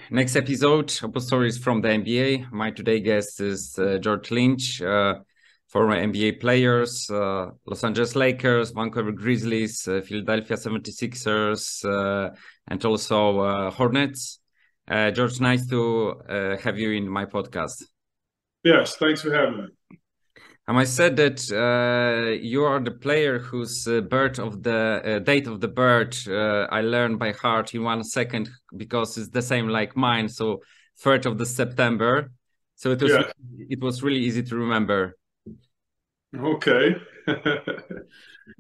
next episode, Opus Stories from the NBA. My today guest is George Lynch, former NBA players, Los Angeles Lakers, Vancouver Grizzlies, Philadelphia 76ers, and also Hornets. George, nice to have you in my podcast. Yes, thanks for having me. I said that you are the player whose birth of the date of the birth I learned by heart in 1 second because it's the same like mine. So 3rd of the September. So Yeah. it was really easy to remember. Okay.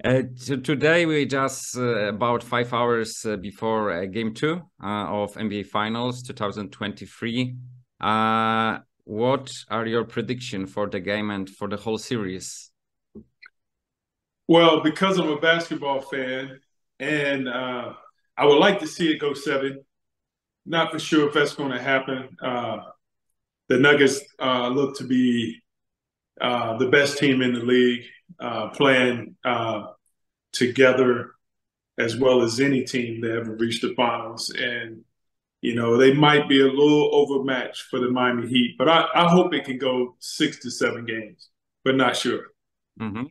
Today we just about 5 hours before game 2 of NBA Finals 2023. What are your predictions for the game and for the whole series? Well, because I'm a basketball fan and I would like to see it go 7. Not for sure if that's going to happen. The Nuggets look to be the best team in the league, playing together as well as any team that ever reached the finals. And, they might be a little overmatched for the Miami Heat, but I hope it can go 6 to 7 games, but not sure. Mm-hmm.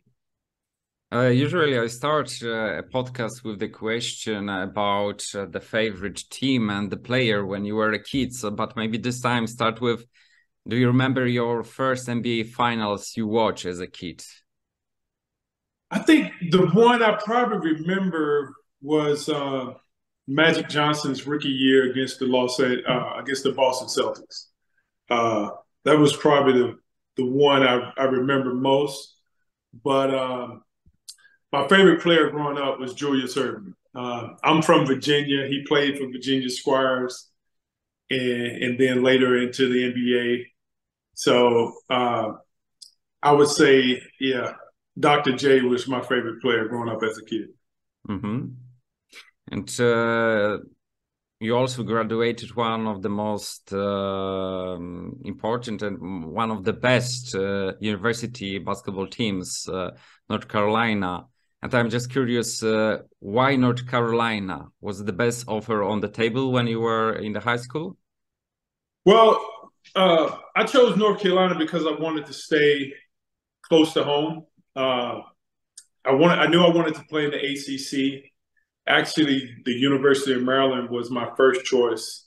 Usually I start a podcast with the question about the favorite team and the player when you were a kid. But maybe this time start with, do you remember your first NBA finals you watched as a kid? I think the one I probably remember was Magic Johnson's rookie year against against the Boston Celtics. Uh, that was probably the one I remember most. But my favorite player growing up was Julius Erving. I'm from Virginia. He played for Virginia Squires and then later into the NBA. So I would say, yeah, Dr. J was my favorite player growing up as a kid. Mm-hmm. And you also graduated one of the most important and one of the best university basketball teams, North Carolina. And I'm just curious, why North Carolina? Was it the best offer on the table when you were in the high school? Well, I chose North Carolina because I wanted to stay close to home. I knew I wanted to play in the ACC. Actually, the University of Maryland was my first choice.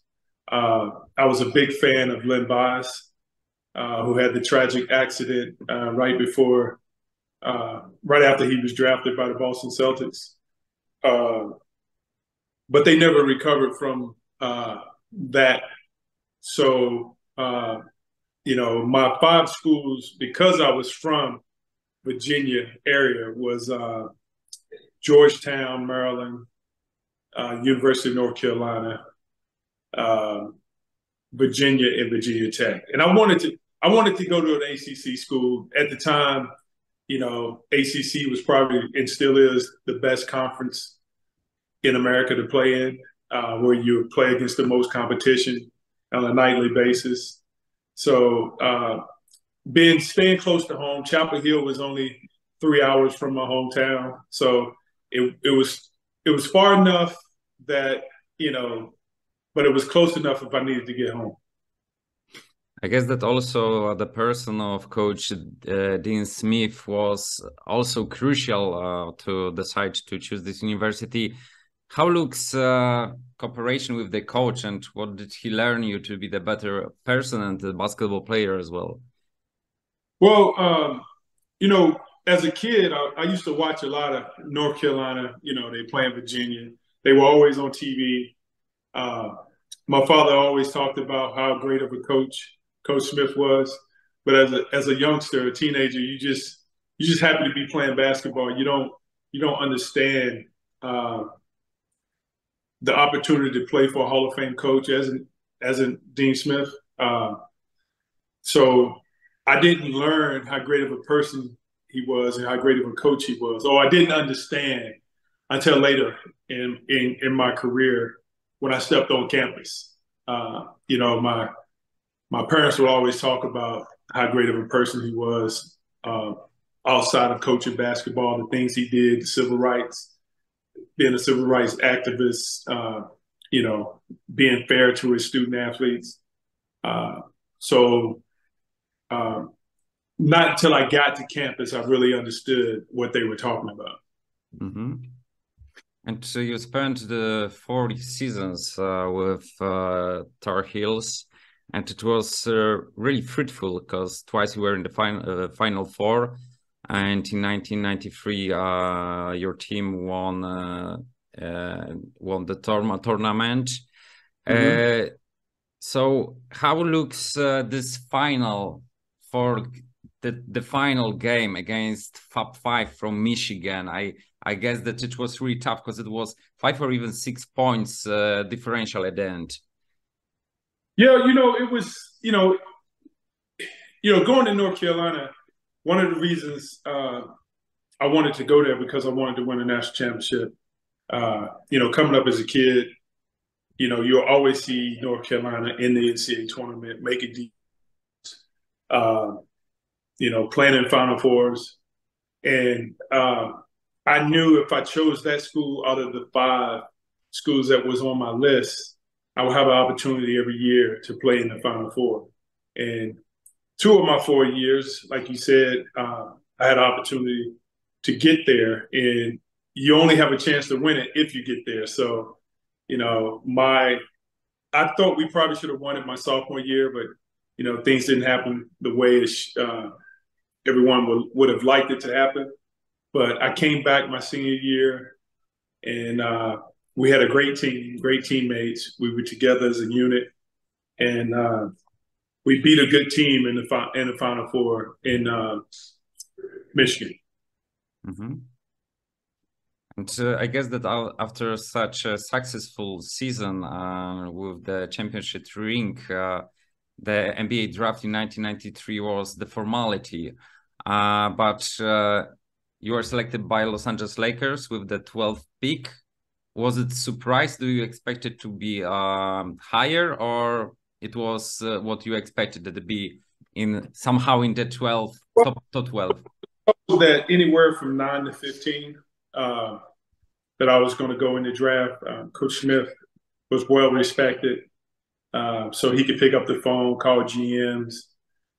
I was a big fan of Len Bias, who had the tragic accident right after he was drafted by the Boston Celtics. But they never recovered from that. So, my 5 schools, because I was from Virginia area, was Georgetown, Maryland, University of North Carolina, uh, Virginia, and Virginia Tech. And I wanted to go to an ACC school at the time. ACC was probably and still is the best conference in America to play in, where you play against the most competition on a nightly basis. So, being staying close to home, Chapel Hill was only 3 hours from my hometown, so it was far enough that but it was close enough if I needed to get home. I guess that also the person of Coach Dean Smith was also crucial to decide to choose this university. How looks cooperation with the coach, and what did he learn you to be the better person and the basketball player as well? Well, as a kid, I used to watch a lot of North Carolina. They play in Virginia. They were always on TV. Uh, my father always talked about how great of a coach Coach Smith was. But as a youngster, a teenager, you just happy to be playing basketball. You don't understand the opportunity to play for a Hall of Fame coach as in Dean Smith. So I didn't learn how great of a person he was and how great of a coach he was. Or I didn't understand until later in my career when I stepped on campus. My parents would always talk about how great of a person he was outside of coaching basketball, the things he did, the civil rights, being a civil rights activist, being fair to his student athletes. So not until I got to campus, I really understood what they were talking about. Mm-hmm. And so you spent the 4 seasons with Tar Heels, and it was really fruitful because twice you were in the Final Four, and in 1993 your team won the tournament. Mm-hmm. So how looks this final for the final game against Fab Five from Michigan? I guess that it was really tough because it was 5 or even 6 points differential at the end. Yeah, it was, going to North Carolina, one of the reasons I wanted to go there because I wanted to win a national championship. Coming up as a kid, you'll always see North Carolina in the NCAA tournament, making deep, playing in Final Fours. And I knew if I chose that school out of the 5 schools that was on my list, I would have an opportunity every year to play in the Final Four. And 2 of my 4 years, like you said, I had an opportunity to get there. And you only have a chance to win it if you get there. So, I thought we probably should have won it my sophomore year, but, things didn't happen the way everyone would have liked it to happen. But I came back my senior year, and we had a great team, great teammates. We were together as a unit, and we beat a good team in the Final Four in Michigan. Mm-hmm. And I guess that after such a successful season with the championship ring, the NBA draft in 1993 was the formality. But you were selected by Los Angeles Lakers with the 12th pick. Was it a surprise? Do you expect it to be higher, or it was what you expected it to be somehow in the 12, top 12? That anywhere from 9 to 15 that I was going to go in the draft. Coach Smith was well respected, so he could pick up the phone, call GMs,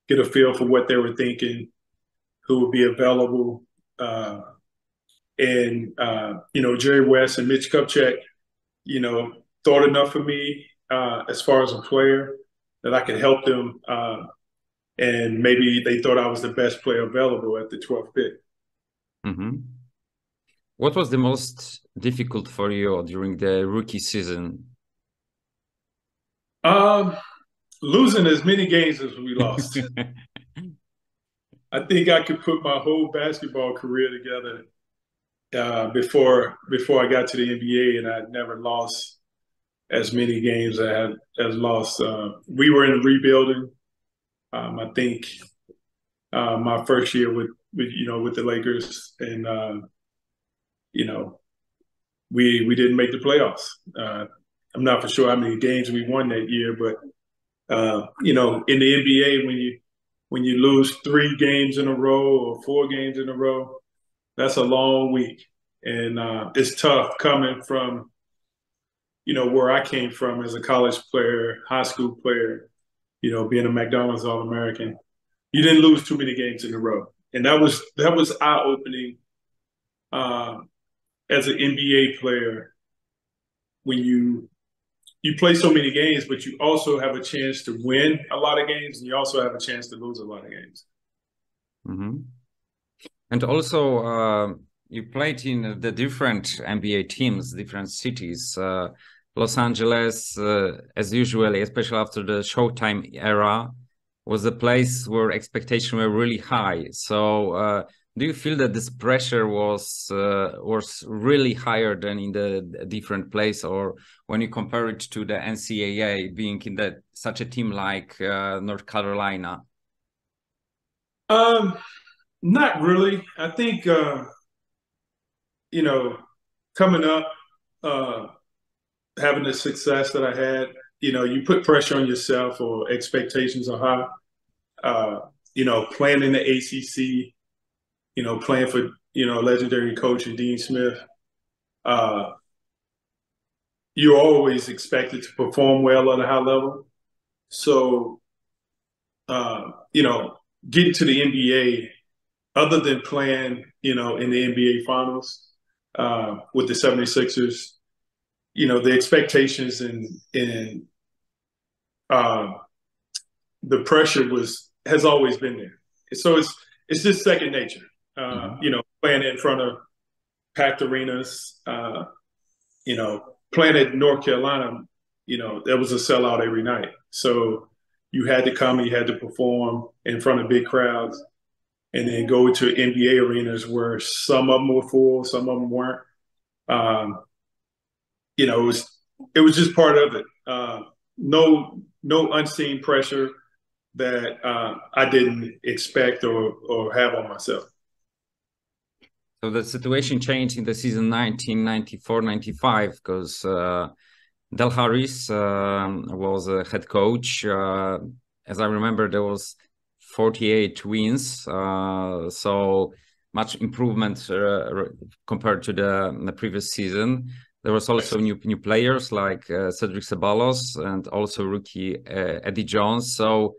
get a feel for what they were thinking, who would be available. And Jerry West and Mitch Kupchak, thought enough for me as far as a player that I could help them. And maybe they thought I was the best player available at the 12th pick. Mm-hmm. What was the most difficult for you during the rookie season? Losing as many games as we lost. I think I could put my whole basketball career together before I got to the NBA, and I never lost as many games as lost. We were in rebuilding. I think my first year with the Lakers, and we didn't make the playoffs. I'm not for sure how many games we won that year, but in the NBA, when you lose 3 games in a row or 4 games in a row, that's a long week, and it's tough coming from where I came from as a college player, high school player, being a McDonald's All-American. You didn't lose too many games in a row, and that was eye-opening as an NBA player when you play so many games, but you also have a chance to win a lot of games, and you also have a chance to lose a lot of games. Mm-hmm. And also, you played in the different NBA teams, different cities. Los Angeles, as usual, especially after the Showtime era, was a place where expectations were really high. So do you feel that this pressure was really higher than in the different place, or when you compare it to the NCAA being in such a team like North Carolina? Not really. I think coming up, having the success that I had, you put pressure on yourself, or expectations are high. Playing in the ACC, playing for, legendary coach and Dean Smith. you're always expected to perform well at a high level. So, you know, getting to the NBA, other than playing, you know, in the NBA Finals with the 76ers, you know, the expectations and uh, the pressure has always been there. So it's just second nature. You know, playing in front of packed arenas, you know, playing at North Carolina, you know, there was a sellout every night. So you had to come and you had to perform in front of big crowds and then go to NBA arenas where some of them were full, some of them weren't. Um, you know, it was just part of it. No unseen pressure that I didn't expect or have on myself. So the situation changed in the season 1994-95 because Del Harris was a head coach. As I remember, there was 48 wins, so much improvement compared to the previous season. There was also new players like Cedric Ceballos and also rookie Eddie Jones. So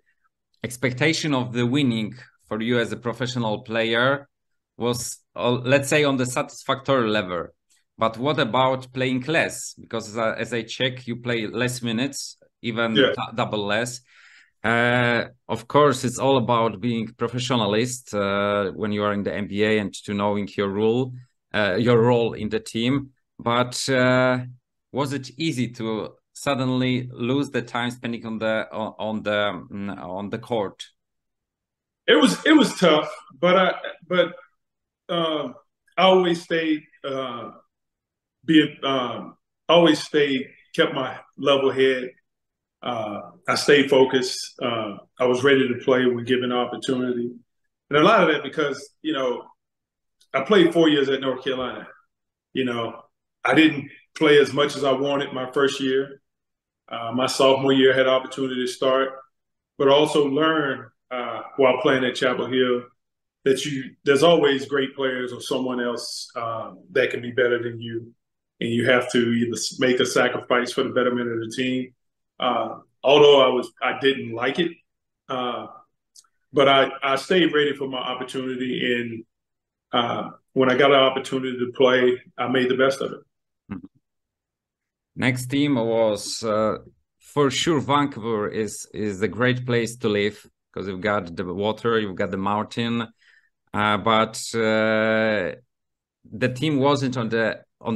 expectation of the winning for you as a professional player was, let's say, on the satisfactory level. But what about playing less? Because as I check, you play less minutes, even double less. Of course, it's all about being professionalist when you are in the NBA and to knowing your role in the team. But was it easy to suddenly lose the time spending on the court? It was tough, but I always stayed kept my level head. I stayed focused. I was ready to play when given the opportunity, and a lot of that because you know I played 4 years at North Carolina. You know, I didn't play as much as I wanted my first year. My sophomore year, I had opportunity to start, but also learn while playing at Chapel Hill that there's always great players or someone else that can be better than you, and you have to either make a sacrifice for the betterment of the team. Although I didn't like it, but I stayed ready for my opportunity, and when I got an opportunity to play, I made the best of it. Next team was for sure Vancouver is a great place to live because you've got the water, you've got the mountain, but the team wasn't on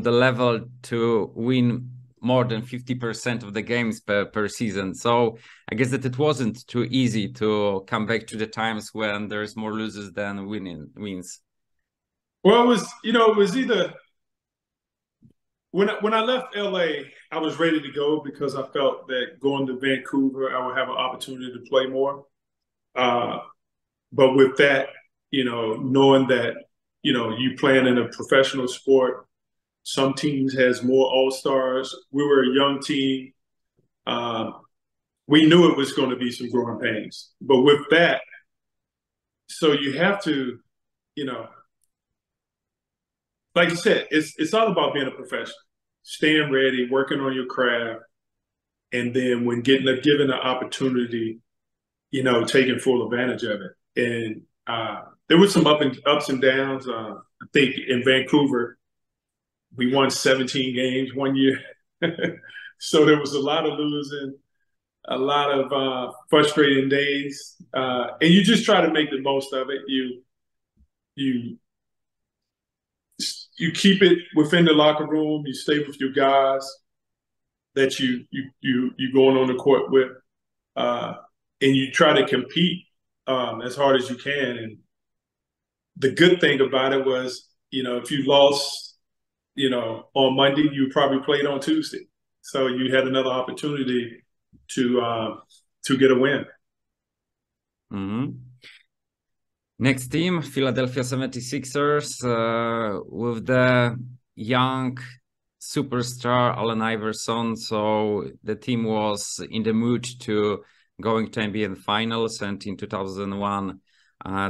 the level to win more than 50% of the games per season. So I guess that it wasn't too easy to come back to the times when there's more losers than wins. Well, it was either when I left LA, I was ready to go because I felt that going to Vancouver, I would have an opportunity to play more. But with that, you know, knowing that, you know, you playing in a professional sport, some teams has more all-stars. We were a young team. We knew it was going to be some growing pains. But with that, so you have to, you know, like you said, it's all about being a professional, staying ready, working on your craft, and then when given an opportunity, you know, taking full advantage of it. And there was some ups and downs. I think in Vancouver, we won 17 games one year, so there was a lot of losing, a lot of frustrating days, and you just try to make the most of it. You keep it within the locker room. You stay with your guys that you going on the court with, and you try to compete as hard as you can. And the good thing about it was, you know, if you lost, you know, on Monday, you probably played on Tuesday, so you had another opportunity to get a win. Mm-hmm. Next team, Philadelphia 76ers, with the young superstar Allen Iverson. So the team was in the mood to going to NBA finals, and in 2001,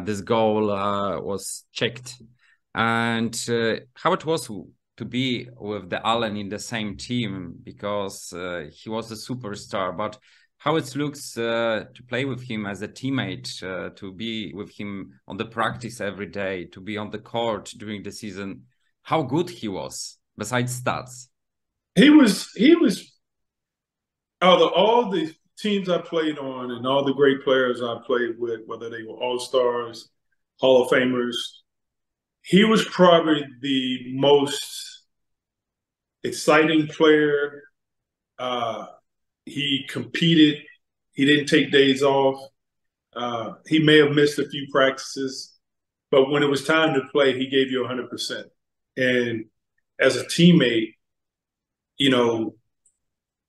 this goal was checked. And how it was to be with the Allen in the same team because he was a superstar. But how it looks to play with him as a teammate, to be with him on the practice every day, to be on the court during the season, how good he was besides stats. He was out of all the teams I played on and all the great players I played with, whether they were all-stars, Hall of Famers, he was probably the most exciting player. He competed. He didn't take days off. He may have missed a few practices, but when it was time to play, he gave you 100%. And as a teammate, you know,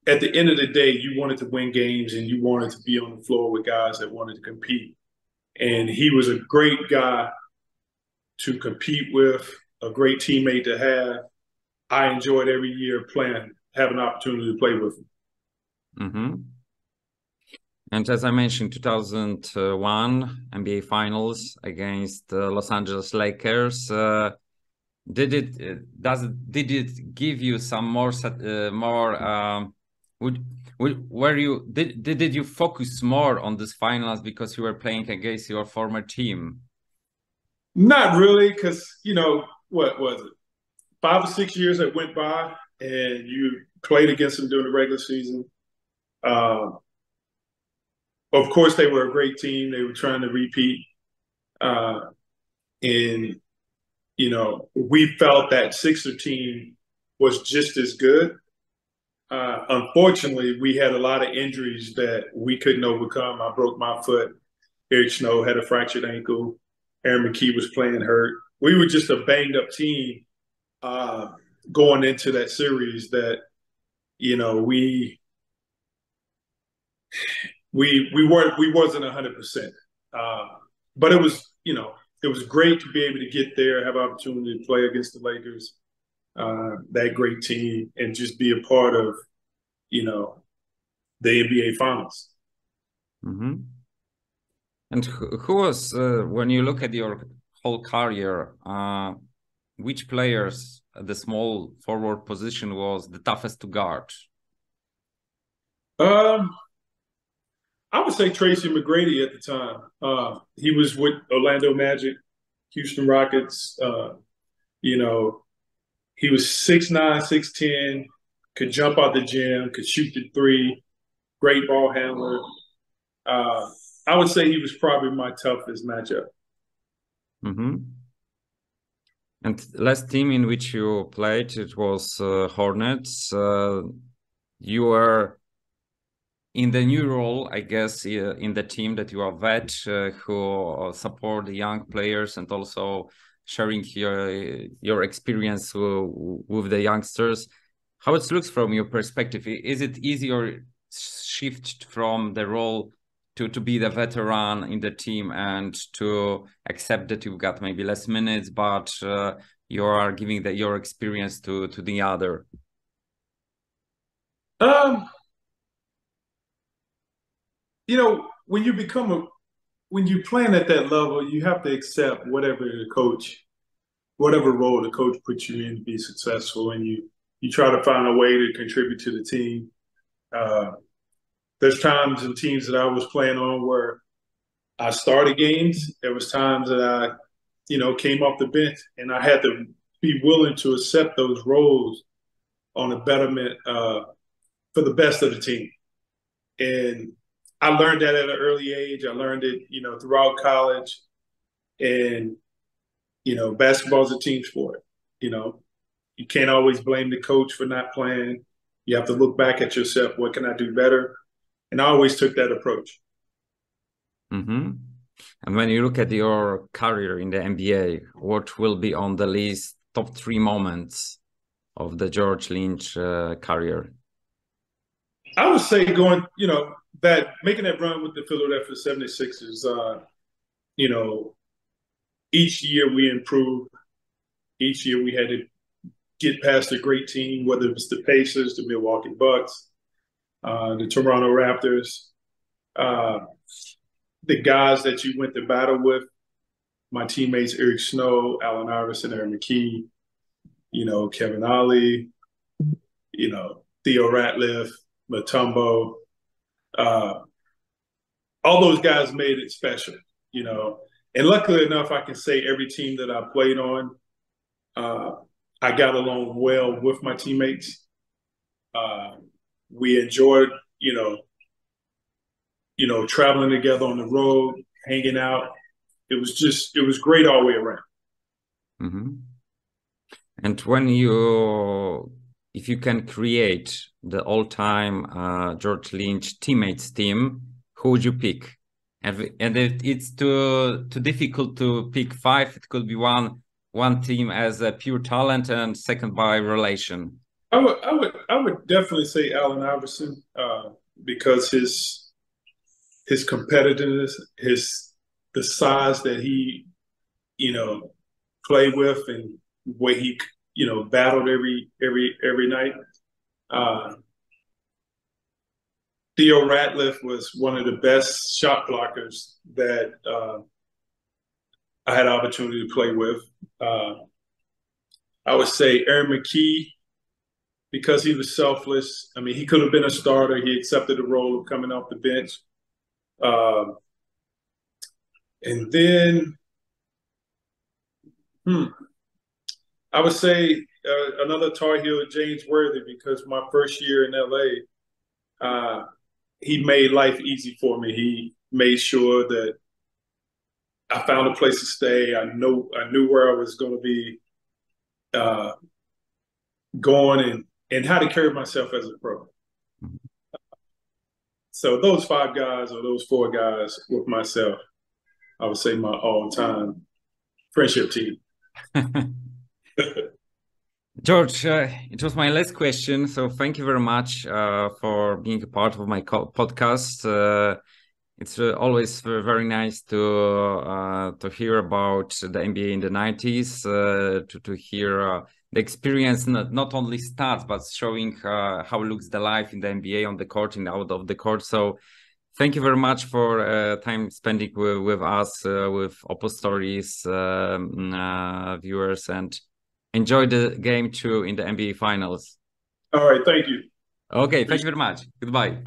at the end of the day, you wanted to win games and you wanted to be on the floor with guys that wanted to compete. And he was a great guy to compete with, a great teammate to have. I enjoyed every year having an opportunity to play with him. Mm-hmm. And as I mentioned, 2001 NBA Finals against Los Angeles Lakers. Did it give you some more did you focus more on this finals because you were playing against your former team? Not really, because what was it? 5 or 6 years that went by, and you played against them during the regular season. Of course, they were a great team. They were trying to repeat, and we felt that Sixer team was just as good. Unfortunately, we had a lot of injuries that we couldn't overcome. I broke my foot. Eric Snow had a fractured ankle. Aaron McKie was playing hurt. We were just a banged up team going into that series that, we wasn't 100%. But it was great to be able to get there, have an opportunity to play against the Lakers, that great team, and just be a part of, the NBA Finals. Mm-hmm. And who was, when you look at your whole career, which players at the small forward position was the toughest to guard? I would say Tracy McGrady at the time. He was with Orlando Magic, Houston Rockets. He was 6'9", 6'10", could jump out the gym, could shoot the three, great ball handler. I would say he was probably my toughest matchup. Mm-hmm. And last team in which you played, it was Hornets. You were in the new role, I guess, in the team that you are vet who support the young players and also sharing your experience with the youngsters. How it looks from your perspective? Is it easier shift from the role to be the veteran in the team and to accept that you've got maybe less minutes, but you are giving your experience to the other? When you plan at that level, you have to accept whatever role the coach puts you in to be successful, and you try to find a way to contribute to the team. There's times in teams that I was playing on where I started games. There was times that I, came off the bench, and I had to be willing to accept those roles on a betterment for the best of the team. And I learned that at an early age. I learned it, throughout college. And, basketball is a team sport. You can't always blame the coach for not playing. You have to look back at yourself. What can I do better? And I always took that approach. Mm-hmm. And when you look at your career in the NBA, what will be on the list top 3 moments of the George Lynch career? I would say making that run with the Philadelphia 76ers, each year we improved. Each year we had to get past a great team, whether it was the Pacers, the Milwaukee Bucks, the Toronto Raptors, the guys that you went to battle with, my teammates Eric Snow, Allen Iverson, Aaron McKie. Kevin Ollie, Theo Ratliff, Mutombo. All those guys made it special, And luckily enough, I can say every team that I played on, I got along well with my teammates. We enjoyed, traveling together on the road, hanging out. It was great all the way around. Mm-hmm. And if you can create the all-time George Lynch teammates team, who would you pick? And if it's too difficult to pick five, it could be one team as a pure talent and second by relation. I would definitely say Allen Iverson because his competitiveness, the size that he played with, and the way he battled every night. Theo Ratliff was one of the best shot blockers that I had opportunity to play with. I would say Aaron McKie, because he was selfless. I mean, he could have been a starter. He accepted the role of coming off the bench. And then, I would say another Tar Heel, James Worthy, because my first year in LA, he made life easy for me. He made sure that I found a place to stay. I knew where I was going to be going and how to carry myself as a pro. So those five guys or those four guys with myself, I would say my all-time friendship team. George, it was my last question, so thank you very much for being a part of my podcast. It's always very nice to hear about the NBA in the 90s, to hear the experience, not only stats, but showing how looks the life in the NBA on the court and out of the court. So thank you very much for time spending with us, with Oppo Stories viewers, and enjoy the game too in the NBA Finals. All right, thank you. Okay, thank you very much. Goodbye.